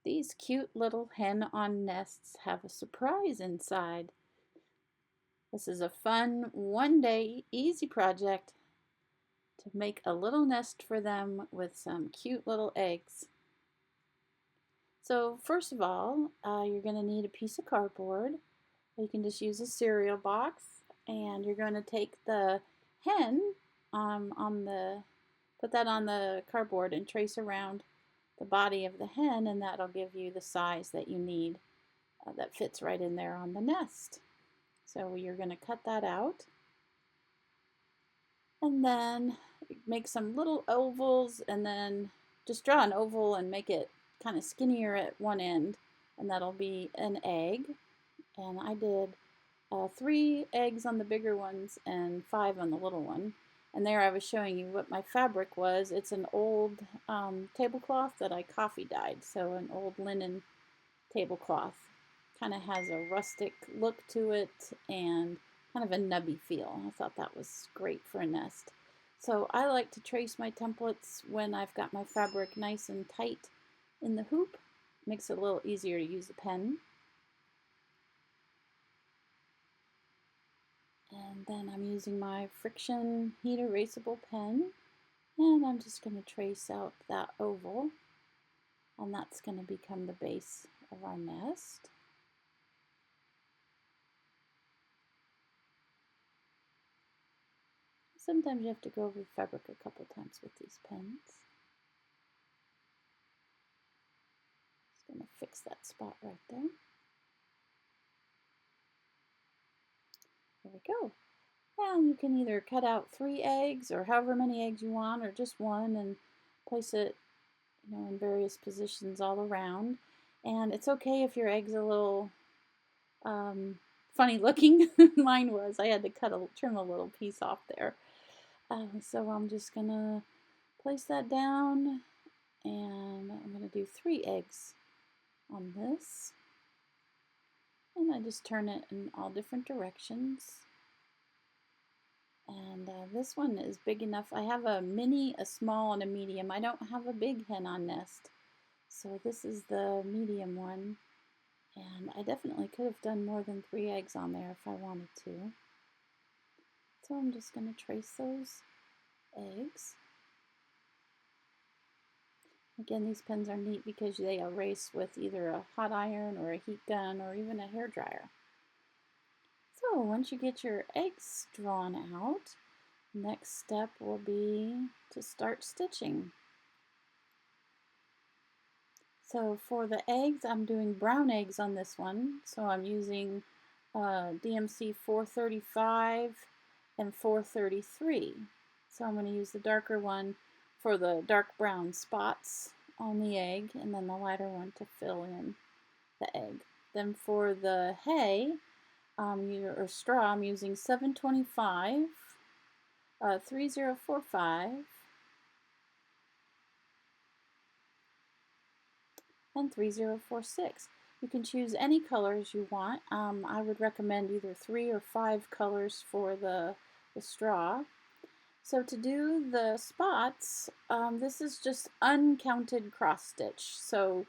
These cute little hen-on nests have a surprise inside. This is a fun, one-day, easy project to make a little nest for them with some cute little eggs. So first of all, you're going to need a piece of cardboard. You can just use a cereal box, and you're going to take the hen put that on the cardboard and trace around the body of the hen, and that'll give you the size that you need that fits right in there on the nest. So you're going to cut that out, and then make some little ovals, and then just draw an oval and make it kind of skinnier at one end, and that'll be an egg. And I did 3 eggs on the bigger ones and 5 on the little one. And there I was showing you what my fabric was. It's an old tablecloth that I coffee dyed, so an old linen tablecloth. Kind of has a rustic look to it and kind of a nubby feel. I thought that was great for a nest. So I like to trace my templates when I've got my fabric nice and tight in the hoop. Makes it a little easier to use a pen. And then I'm using my friction heat erasable pen, and I'm just going to trace out that oval, and that's going to become the base of our nest. Sometimes you have to go over the fabric a couple times with these pens. Just going to fix that spot right there. There we go. And you can either cut out 3 eggs or however many eggs you want, or just one, and place it, in various positions all around. And it's okay if your egg's a little funny looking. Mine was. I had to trim a little piece off there. So I'm just gonna place that down, and I'm gonna do 3 eggs on this. And I just turn it in all different directions. And this one is big enough. I have a mini, a small, and a medium. I don't have a big hen-on nest, so this is the medium one. And I definitely could have done more than 3 eggs on there if I wanted to. So I'm just going to trace those eggs. Again, these pens are neat because they erase with either a hot iron or a heat gun or even a hairdryer. So once you get your eggs drawn out, next step will be to start stitching. So for the eggs, I'm doing brown eggs on this one. So I'm using DMC 435 and 433. So I'm going to use the darker one for the dark brown spots on the egg, and then the lighter one to fill in the egg. Then for the hay, or straw, I'm using 725, 3045, and 3046. You can choose any colors you want. I would recommend either 3 or 5 colors for the straw. So to do the spots, this is just uncounted cross stitch. So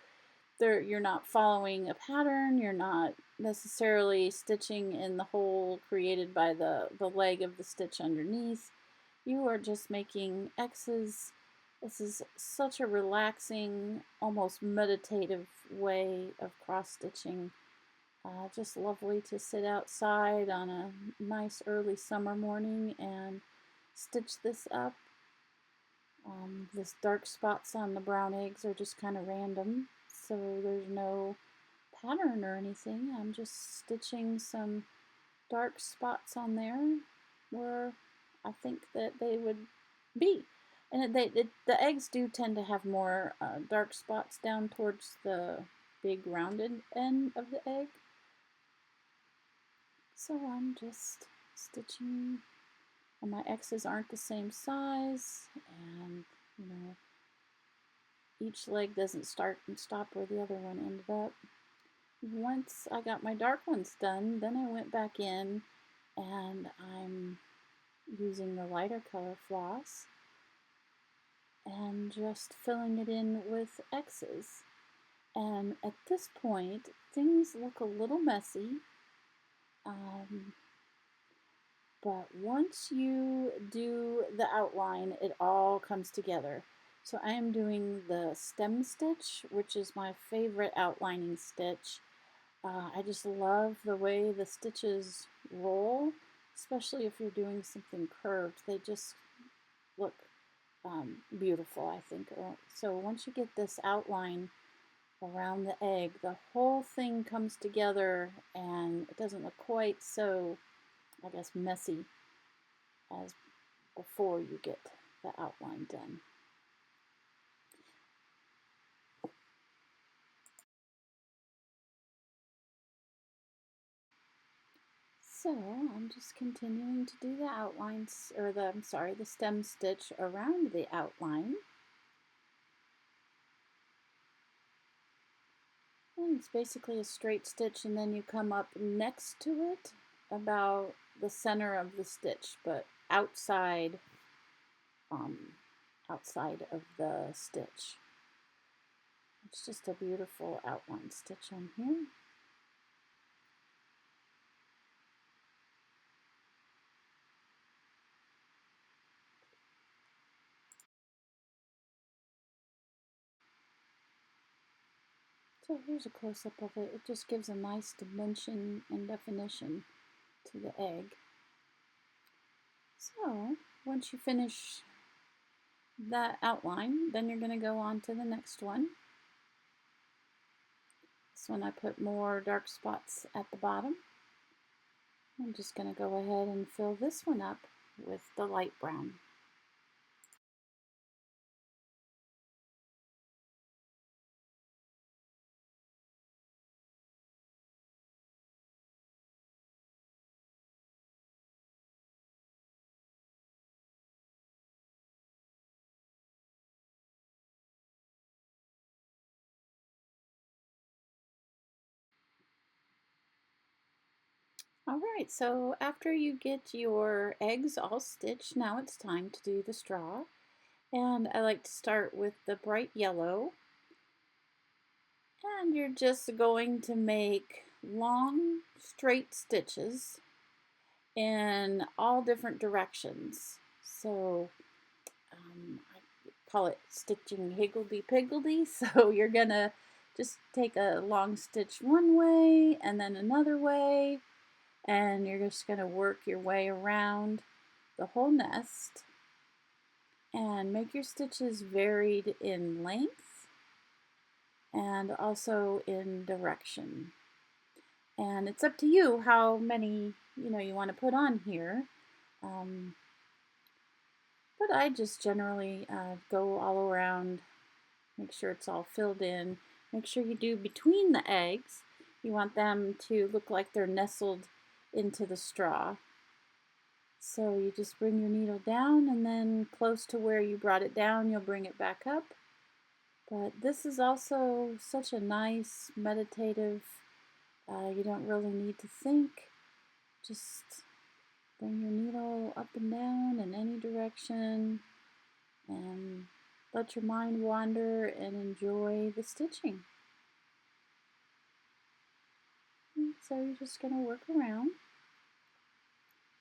you're not following a pattern, you're not necessarily stitching in the hole created by the leg of the stitch underneath. You are just making X's. This is such a relaxing, almost meditative way of cross stitching. Just lovely to sit outside on a nice early summer morning and stitch this up. This dark spots on the brown eggs are just kind of random, so there's no pattern or anything. I'm just stitching some dark spots on there where I think that they would be. And the eggs do tend to have more dark spots down towards the big rounded end of the egg. So I'm just stitching, and my X's aren't the same size, and each leg doesn't start and stop where the other one ended up. Once I got my dark ones done, then I went back in and I'm using the lighter color floss and just filling it in with X's. And at this point, things look a little messy, um, but once you do the outline, it all comes together. So I am doing the stem stitch, which is my favorite outlining stitch. I just love the way the stitches roll, especially if you're doing something curved. They just look beautiful, I think. So once you get this outline around the egg, the whole thing comes together and it doesn't look quite so, I guess, messy as before you get the outline done. So I'm just continuing to do the outlines, or the stem stitch around the outline. And it's basically a straight stitch, and then you come up next to it about the center of the stitch, but um, outside of the stitch. It's just a beautiful outline stitch on here. So here's a close-up of it. It just gives a nice dimension and definition to the egg. So once you finish that outline, then you're going to go on to the next one. This one I put more dark spots at the bottom. I'm just going to go ahead and fill this one up with the light brown. Alright, so after you get your eggs all stitched, now it's time to do the straw. And I like to start with the bright yellow. And you're just going to make long straight stitches in all different directions. So I call it stitching higgledy-piggledy. So you're gonna just take a long stitch one way and then another way, and you're just gonna work your way around the whole nest and make your stitches varied in length and also in direction. And it's up to you how many you want to put on here. But I just generally go all around, make sure it's all filled in. Make sure you do between the eggs. You want them to look like they're nestled into the straw. So you just bring your needle down, and then close to where you brought it down, you'll bring it back up. But this is also such a nice meditative, you don't really need to think. Just bring your needle up and down in any direction and let your mind wander and enjoy the stitching. And so you're just going to work around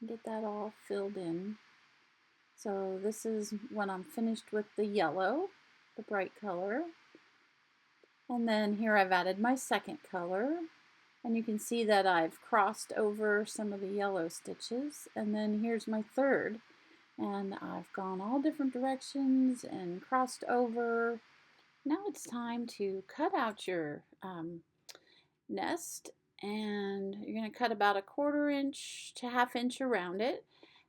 and get that all filled in. So this is when I'm finished with the yellow, the bright color. And then here I've added my second color. And you can see that I've crossed over some of the yellow stitches. And then here's my third. And I've gone all different directions and crossed over. Now it's time to cut out your nest, and you're going to cut about 1/4 inch to 1/2 inch around it.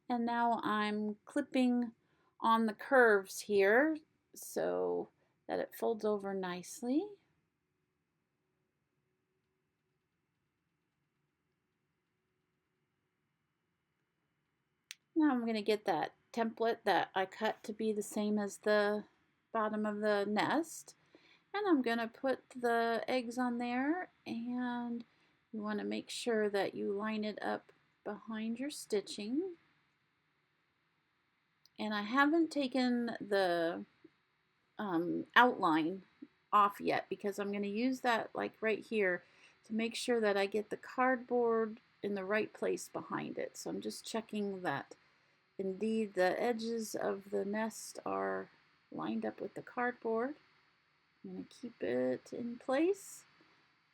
And now I'm clipping on the curves here so that it folds over nicely. Now I'm going to get that template that I cut to be the same as the bottom of the nest, and I'm going to put the eggs on there, and you want to make sure that you line it up behind your stitching. And I haven't taken the outline off yet because I'm going to use that like right here to make sure that I get the cardboard in the right place behind it. So I'm just checking that indeed the edges of the nest are lined up with the cardboard. I'm going to keep it in place.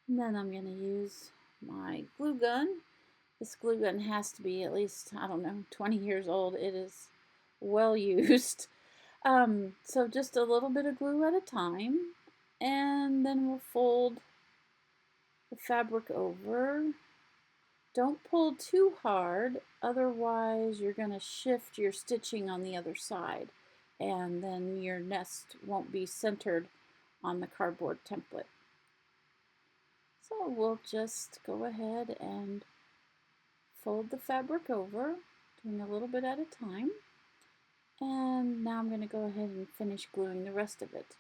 And then I'm going to use my glue gun. This glue gun has to be at least, I don't know, 20 years old. It is well used. So just a little bit of glue at a time. And then we'll fold the fabric over. Don't pull too hard, otherwise you're going to shift your stitching on the other side. And then your nest won't be centered on the cardboard template. So we'll just go ahead and fold the fabric over, doing a little bit at a time. And now I'm going to go ahead and finish gluing the rest of it.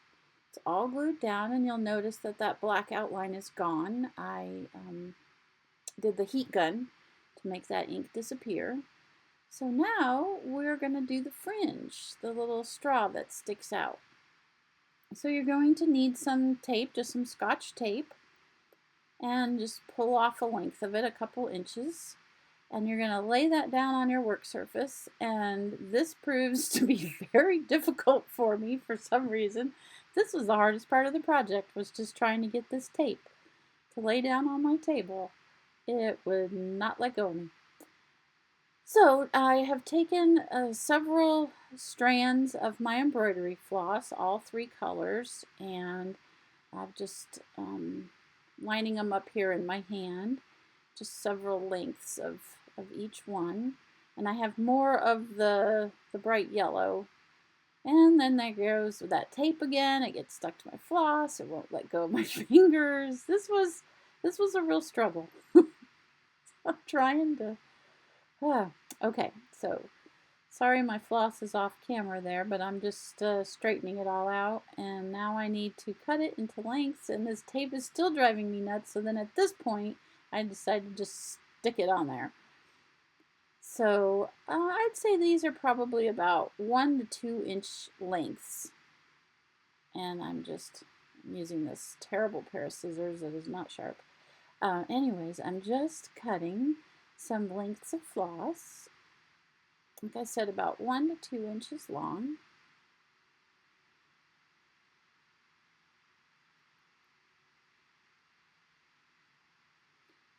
It's all glued down, and you'll notice that that black outline is gone. I did the heat gun to make that ink disappear. So now we're going to do the fringe, the little straw that sticks out. So you're going to need some tape, just some Scotch tape, and just pull off a length of it, a couple inches. And you're going to lay that down on your work surface, and this proves to be very difficult for me for some reason. This was the hardest part of the project, was just trying to get this tape to lay down on my table. It would not let go of me. So I have taken several strands of my embroidery floss, all 3 colors, and I've just lining them up here in my hand, just several lengths of each one. And I have more of the bright yellow. And then there goes with that tape again. It gets stuck to my floss. It won't let go of my fingers. This was a real struggle. I'm trying to... Okay, so sorry my floss is off camera there, but I'm just straightening it all out. And now I need to cut it into lengths, and this tape is still driving me nuts. So then at this point, I decided to just stick it on there. So I'd say these are probably about 1 to 2 inch lengths. And I'm just using this terrible pair of scissors that is not sharp. Anyways, I'm just cutting some lengths of floss. Like I said, about 1 to 2 inches long.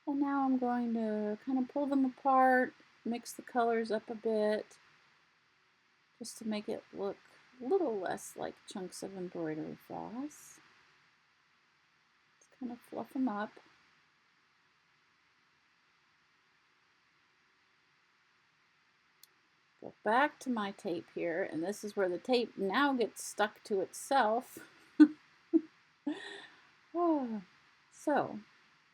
And now I'm going to kind of pull them apart, mix the colors up a bit, just to make it look a little less like chunks of embroidery floss. Just kind of fluff them up. Go back to my tape here, and this is where the tape now gets stuck to itself. Oh. So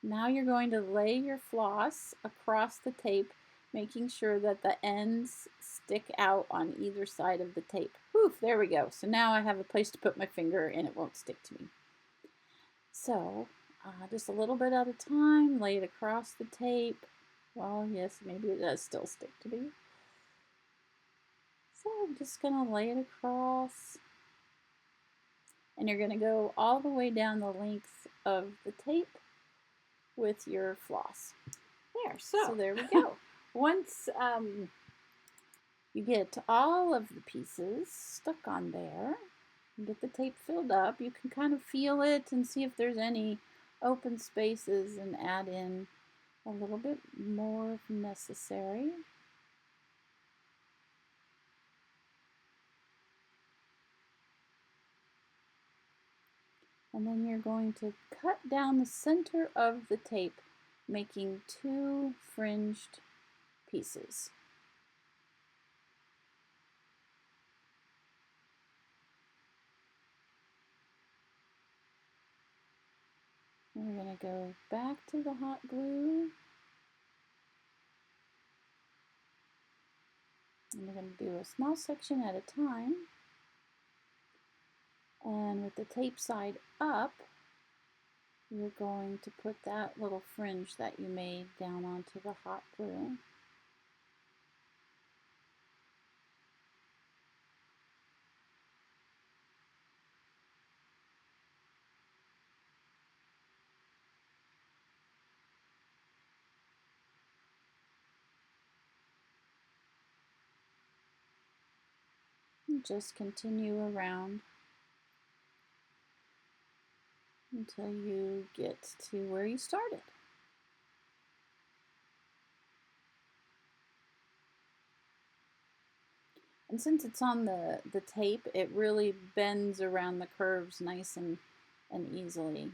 now you're going to lay your floss across the tape, making sure that the ends stick out on either side of the tape. Whew, there we go. So now I have a place to put my finger and it won't stick to me. So just a little bit at a time, lay it across the tape. Well, yes, maybe it does still stick to me. So I'm just going to lay it across. And you're going to go all the way down the length of the tape with your floss. So there we go. Once you get all of the pieces stuck on there, and get the tape filled up, you can kind of feel it and see if there's any open spaces and add in a little bit more if necessary. And then you're going to cut down the center of the tape, making 2 fringed pieces. And we're going to go back to the hot glue. And we're going to do a small section at a time. And with the tape side up, you're going to put that little fringe that you made down onto the hot glue. And just continue around until you get to where you started. And since it's on the tape, it really bends around the curves nice and easily.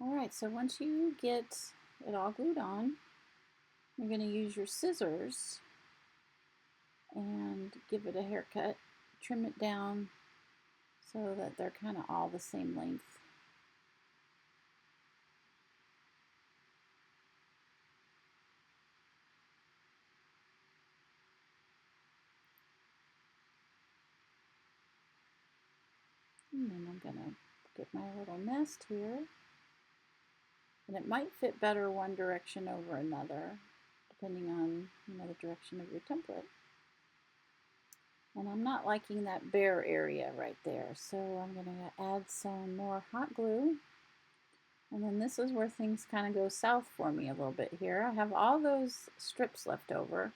Alright, so once you get it all glued on, you're going to use your scissors and give it a haircut. Trim it down so that they're kind of all the same length. And then I'm going to get my little nest here. And it might fit better one direction over another, depending on, the direction of your template. And I'm not liking that bare area right there, so I'm going to add some more hot glue. And then this is where things kind of go south for me a little bit here. I have all those strips left over,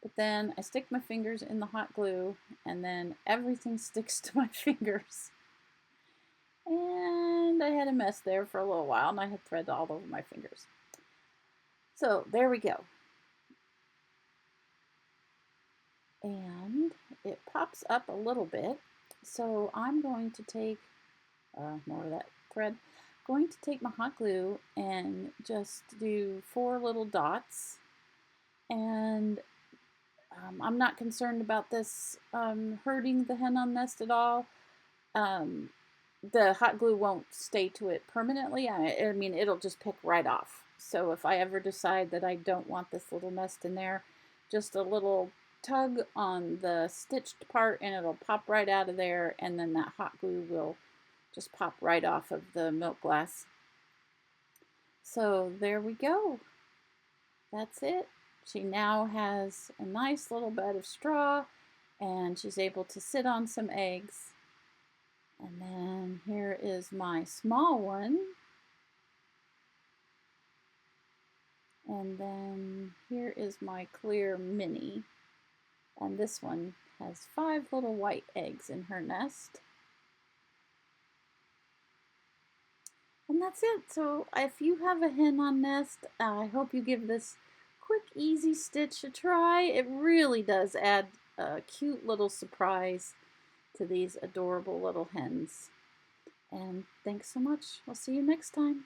but then I stick my fingers in the hot glue, and then everything sticks to my fingers. And I had a mess there for a little while, and I had thread all over my fingers. So there we go. And it pops up a little bit. So I'm going to take more of that thread. I'm going to take my hot glue and just do 4 little dots. And I'm not concerned about this hurting the hen-on nest at all. The hot glue won't stay to it permanently. I mean, it'll just pick right off. So if I ever decide that I don't want this little nest in there, just a little tug on the stitched part and it'll pop right out of there, and then that hot glue will just pop right off of the milk glass. So there we go. That's it. She now has a nice little bed of straw, and she's able to sit on some eggs. And then here is my small one. And then here is my clear mini. And this one has 5 little white eggs in her nest. And that's it. So if you have a hen-on nest, I hope you give this quick, easy stitch a try. It really does add a cute little surprise to these adorable little hens. And thanks so much. I'll see you next time.